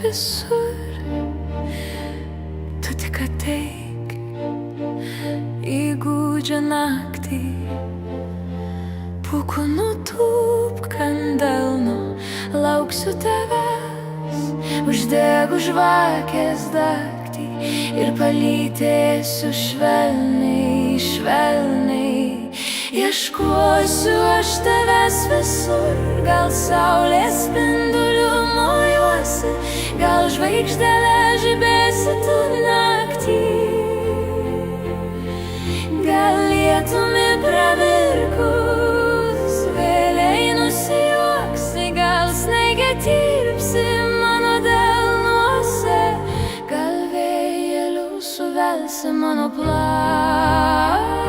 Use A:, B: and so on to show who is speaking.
A: visur. Tu tik ateik į gūdžią naktį, pūkų nutūpk ant delno, lauksiu tavęs, uždegu žvakės dagtį ir palytėsiu švelniai, švelniai. Ieškosiu aš tavęs visur, gal saulės spinduliu mojuosi, gal žvaigždele žibėsi tu naktį, gal lietumi pravirkus vėliai nusijuoksi, gal snaigė tirpsi mano delnuose, gal vėjeliu suvelsi mano plaukus.